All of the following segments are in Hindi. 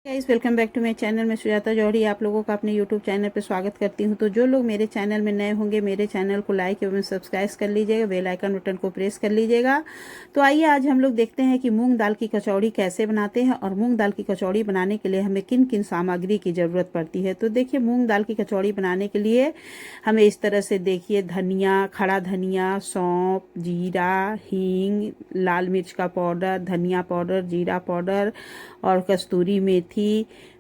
Guys, welcome back to my channel. मैं सुजाता जौहरी आप लोगों का अपने यूट्यूब चैनल पर स्वागत करती हूं। तो जो लोग मेरे चैनल में नए होंगे, मेरे चैनल को लाइक एवं सब्सक्राइब कर लीजिएगा, बेल आइकन बटन को प्रेस कर लीजिएगा। तो आइए आज हम लोग देखते हैं कि मूंग दाल की कचौड़ी कैसे बनाते हैं और मूंग दाल की कचौड़ी बनाने के लिए हमें किन किन सामग्री की ज़रूरत पड़ती है। तो देखिए, मूँग दाल की कचौड़ी बनाने के लिए हमें इस तरह से देखिए धनिया, खड़ा धनिया, सौंफ, जीरा, हींग, लाल मिर्च का पाउडर, धनिया पाउडर, जीरा पाउडर और कस्तूरी मेथी,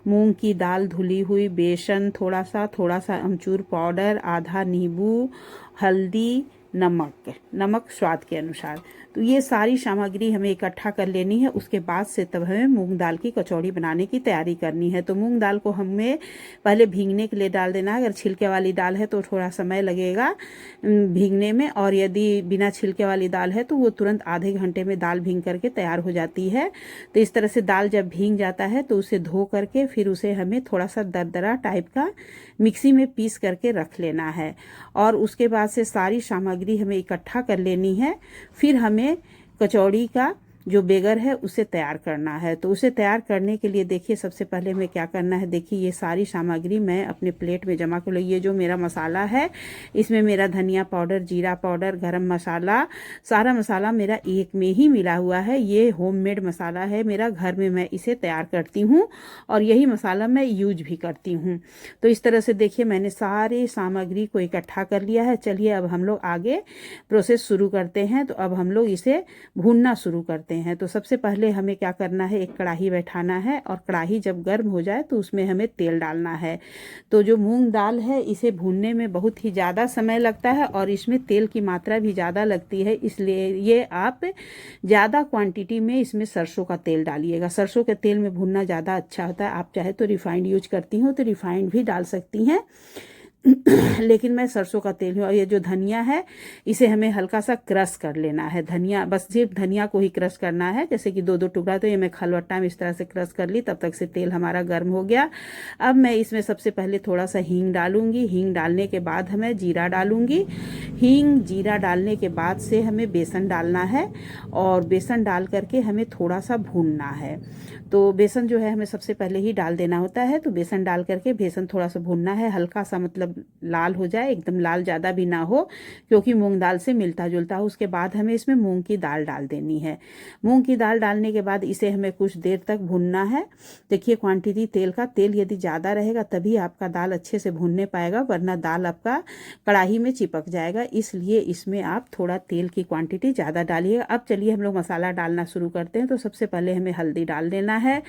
मूंग की दाल धुली हुई, बेसन थोड़ा सा अमचूर पाउडर, आधा नींबू, हल्दी, नमक स्वाद के अनुसार। तो ये सारी सामग्री हमें इकट्ठा कर लेनी है। उसके बाद से तब हमें मूंग दाल की कचौड़ी बनाने की तैयारी करनी है। तो मूंग दाल को हमें पहले भीगने के लिए डाल देना है। अगर छिलके वाली दाल है तो थोड़ा समय लगेगा भीगने में, और यदि बिना छिलके वाली दाल है तो वो तुरंत आधे घंटे में दाल भीग करके तैयार हो जाती है। तो इस तरह से दाल जब भीग जाता है तो उसे धो करके फिर उसे हमें थोड़ा सा दरदरा टाइप का मिक्सी में पीस करके रख लेना है। और उसके बाद से सारी सामग्री हमें इकट्ठा कर लेनी है। फिर हमें कचौड़ी का जो बेगर है उसे तैयार करना है। तो उसे तैयार करने के लिए देखिए, सबसे पहले हमें क्या करना है। देखिए, ये सारी सामग्री मैं अपने प्लेट में जमा कर लूँ। ये जो मेरा मसाला है, इसमें मेरा धनिया पाउडर, जीरा पाउडर, गरम मसाला, सारा मसाला मेरा एक में ही मिला हुआ है। ये होममेड मसाला है मेरा, घर में मैं इसे तैयार करती हूँ और यही मसाला मैं यूज भी करती हूँ। तो इस तरह से देखिए, मैंने सारी सामग्री को इकट्ठा कर लिया है। चलिए अब हम लोग आगे प्रोसेस शुरू करते हैं। तो अब हम लोग इसे भूनना शुरू करते हैं। तो सबसे पहले हमें क्या करना है, एक कढ़ाई बैठाना है और कढ़ाई जब गर्म हो जाए तो उसमें हमें तेल डालना है। तो जो मूंग दाल है, इसे भूनने में बहुत ही ज़्यादा समय लगता है और इसमें तेल की मात्रा भी ज़्यादा लगती है। इसलिए ये आप ज़्यादा क्वांटिटी में इसमें सरसों का तेल डालिएगा। सरसों के तेल में भूनना ज़्यादा अच्छा होता है। आप चाहे तो रिफाइंड यूज करती हो तो रिफाइंड भी डाल सकती हैं लेकिन मैं सरसों का तेल हूँ। और ये जो धनिया है, इसे हमें हल्का सा क्रश कर लेना है। धनिया, बस सिर्फ धनिया को ही क्रश करना है, जैसे कि दो दो टुकड़ा। तो ये मैं खलवट्टा में इस तरह से क्रश कर ली। तब तक से तेल हमारा गर्म हो गया। अब मैं इसमें सबसे पहले थोड़ा सा हींग डालूंगी। हींग डालने के बाद हमें जीरा डालूंगी। हींग जीरा डालने के बाद से हमें बेसन डालना है और बेसन डाल करके हमें थोड़ा सा भूनना है। तो बेसन जो है हमें सबसे पहले ही डाल देना होता है। तो बेसन डाल करके बेसन थोड़ा सा भूनना है, हल्का सा, मतलब लाल हो जाए, एकदम लाल ज़्यादा भी ना हो, क्योंकि मूंग दाल से मिलता जुलता हो। उसके बाद हमें इसमें मूंग की दाल डाल देनी है। मूंग की दाल डालने के बाद इसे हमें कुछ देर तक भूनना है। देखिए क्वांटिटी तेल का, तेल यदि ज़्यादा रहेगा तभी आपका दाल अच्छे से भूनने पाएगा, वरना दाल आपका कढ़ाई में चिपक जाएगा। इसलिए इसमें आप थोड़ा तेल की क्वांटिटी ज़्यादा डालिएगा। अब चलिए हम लोग मसाला डालना शुरू करते हैं। तो सबसे पहले हमें हल्दी डाल देना है।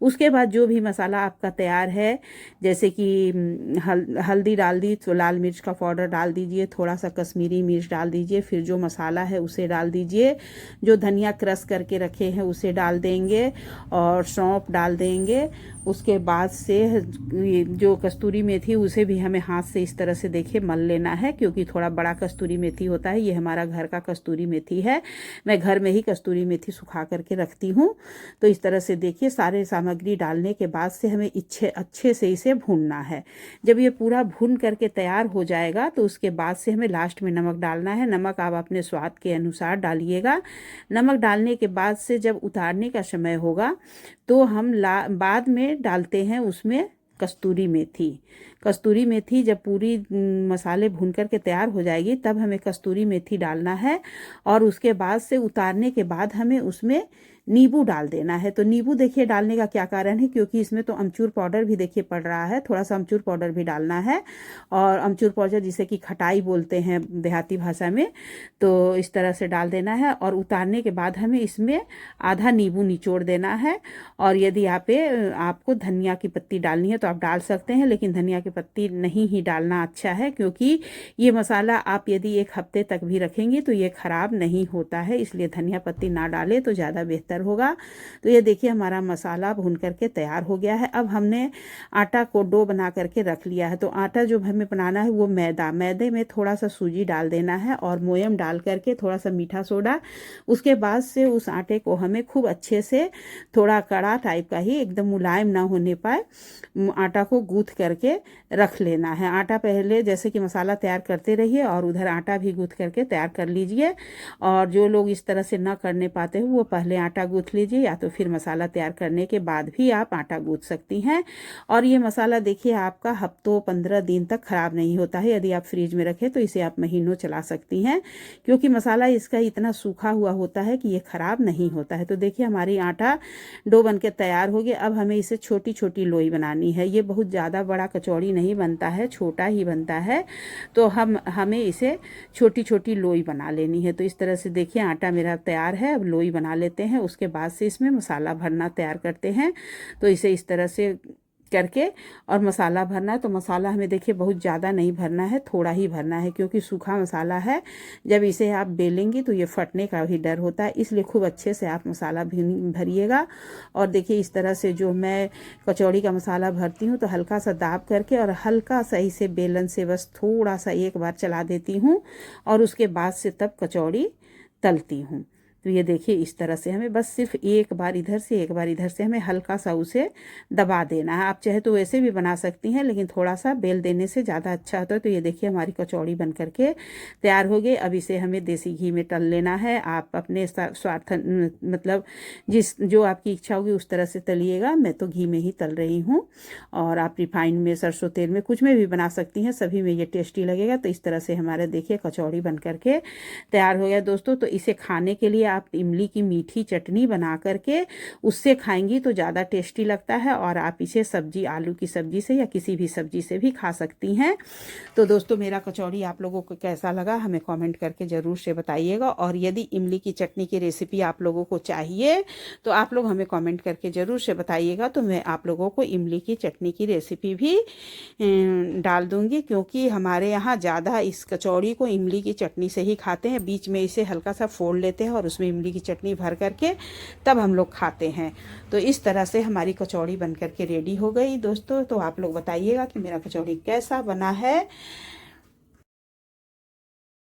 उसके बाद जो भी मसाला आपका तैयार है, जैसे कि हल्दी डाल दी तो लाल मिर्च का पाउडर डाल दीजिए, थोड़ा सा कश्मीरी मिर्च डाल दीजिए, फिर जो मसाला है उसे डाल दीजिए, जो धनिया क्रश करके रखे हैं उसे डाल देंगे और सौंफ डाल देंगे। उसके बाद से जो कस्तूरी मेथी, उसे भी हमें हाथ से इस तरह से देखिए मल लेना है, क्योंकि थोड़ा बड़ा कस्तूरी मेथी होता है। ये हमारा घर का कस्तूरी मेथी है, मैं घर में ही कस्तूरी मेथी सुखा करके रखती हूँ। तो इस तरह से देखिए सारे सामग्री डालने के बाद से हमें अच्छे से इसे भूनना है। जब ये पूरा भून करके तैयार हो जाएगा तो उसके बाद से हमें लास्ट में नमक डालना है। नमक आप अपने स्वाद के अनुसार डालिएगा। नमक डालने के बाद से जब उतारने का समय होगा तो हम बाद में डालते हैं उसमें कस्तूरी मेथी। कस्तूरी मेथी जब पूरी मसाले भून करके तैयार हो जाएगी तब हमें कस्तूरी मेथी डालना है। और उसके बाद से उतारने के बाद हमें उसमें नींबू डाल देना है। तो नींबू देखिए डालने का क्या कारण है, क्योंकि इसमें तो अमचूर पाउडर भी देखिए पड़ रहा है, थोड़ा सा अमचूर पाउडर भी डालना है। और अमचूर पाउडर जिसे कि खटाई बोलते हैं देहाती भाषा में, तो इस तरह से डाल देना है। और उतारने के बाद हमें इसमें आधा नींबू निचोड़ देना है। और यदि आपको धनिया की पत्ती डालनी है तो आप डाल सकते हैं, लेकिन धनिया की पत्ती नहीं ही डालना अच्छा है, क्योंकि ये मसाला आप यदि एक हफ्ते तक भी रखेंगे तो ये खराब नहीं होता है। इसलिए धनिया पत्ती ना डालें तो ज़्यादा बेहतर होगा। तो ये देखिए हमारा मसाला भून करके तैयार हो गया है। अब हमने आटा को डो बना करके रख लिया है। तो आटा जो हमें बनाना है वो मैदे में थोड़ा सा सूजी डाल देना है और मोयम डाल करके थोड़ा सा मीठा सोडा। उसके बाद से उस आटे को हमें खूब अच्छे से, थोड़ा कड़ा टाइप का ही, एकदम मुलायम ना होने पाए, आटा को गूंथ करके रख लेना है। आटा पहले जैसे कि मसाला तैयार करते रहिए और उधर आटा भी गूंथ करके तैयार कर लीजिए। और जो लोग इस तरह से ना करने पाते हैं वो पहले आटा आटा गूँथ लीजिए, या तो फिर मसाला तैयार करने के बाद भी आप आटा गूँथ सकती हैं। और ये मसाला देखिए आपका हफ्तों 15 दिन तक ख़राब नहीं होता है। यदि आप फ्रिज में रखें तो इसे आप महीनों चला सकती हैं, क्योंकि मसाला इसका इतना सूखा हुआ होता है कि ये ख़राब नहीं होता है। तो देखिए हमारी आटा डो बन के तैयार हो गया। अब हमें इसे छोटी छोटी लोई बनानी है। ये बहुत ज़्यादा बड़ा कचौड़ी नहीं बनता है, छोटा ही बनता है। तो हमें इसे छोटी छोटी लोई बना लेनी है। तो इस तरह से देखिए आटा मेरा तैयार है। अब लोई बना लेते हैं, उसके बाद से इसमें मसाला भरना तैयार करते हैं। तो इसे इस तरह से करके और मसाला भरना है। तो मसाला हमें देखिए बहुत ज़्यादा नहीं भरना है, थोड़ा ही भरना है, क्योंकि सूखा मसाला है। जब इसे आप बेलेंगी तो ये फटने का भी डर होता है, इसलिए खूब अच्छे से आप मसाला भरिएगा। और देखिए इस तरह से जो मैं कचौड़ी का मसाला भरती हूँ तो हल्का सा दाब करके और हल्का सा इसे बेलन से बस थोड़ा सा एक बार चला देती हूँ, और उसके बाद से तब कचौड़ी तलती हूँ। तो ये देखिए इस तरह से हमें बस सिर्फ एक बार इधर से एक बार इधर से हमें हल्का सा उसे दबा देना है। आप चाहे तो वैसे भी बना सकती हैं, लेकिन थोड़ा सा बेल देने से ज़्यादा अच्छा होता है। तो ये देखिए हमारी कचौड़ी बन करके तैयार हो गई। अब इसे हमें देसी घी में तल लेना है। आप अपने स्वार्थ मतलब जो आपकी इच्छा होगी उस तरह से तलिएगा। मैं तो घी में ही तल रही हूँ, और आप रिफाइंड में, सरसों तेल में, कुछ में भी बना सकती हैं, सभी में ये टेस्टी लगेगा। तो इस तरह से हमारे देखिए कचौड़ी बन करके तैयार हो गया दोस्तों। तो इसे खाने के लिए आप इमली की मीठी चटनी बना करके उससे खाएंगी तो ज़्यादा टेस्टी लगता है। और आप इसे सब्जी, आलू की सब्जी से या किसी भी सब्जी से भी खा सकती हैं। तो दोस्तों मेरा कचौड़ी आप लोगों को कैसा लगा हमें कमेंट करके ज़रूर से बताइएगा। और यदि इमली की चटनी की रेसिपी आप लोगों को चाहिए तो आप लोग हमें कमेंट करके ज़रूर से बताइएगा। तो मैं आप लोगों को इमली की चटनी की रेसिपी भी डाल दूँगी, क्योंकि हमारे यहाँ ज़्यादा इस कचौड़ी को इमली की चटनी से ही खाते हैं। बीच में इसे हल्का सा फोड़ लेते हैं और उसमें इमली की चटनी भर करके तब हम लोग खाते हैं। तो इस तरह से हमारी कचौड़ी बन करके रेडी हो गई दोस्तों। तो आप लोग बताइएगा कि मेरा कचौड़ी कैसा बना है।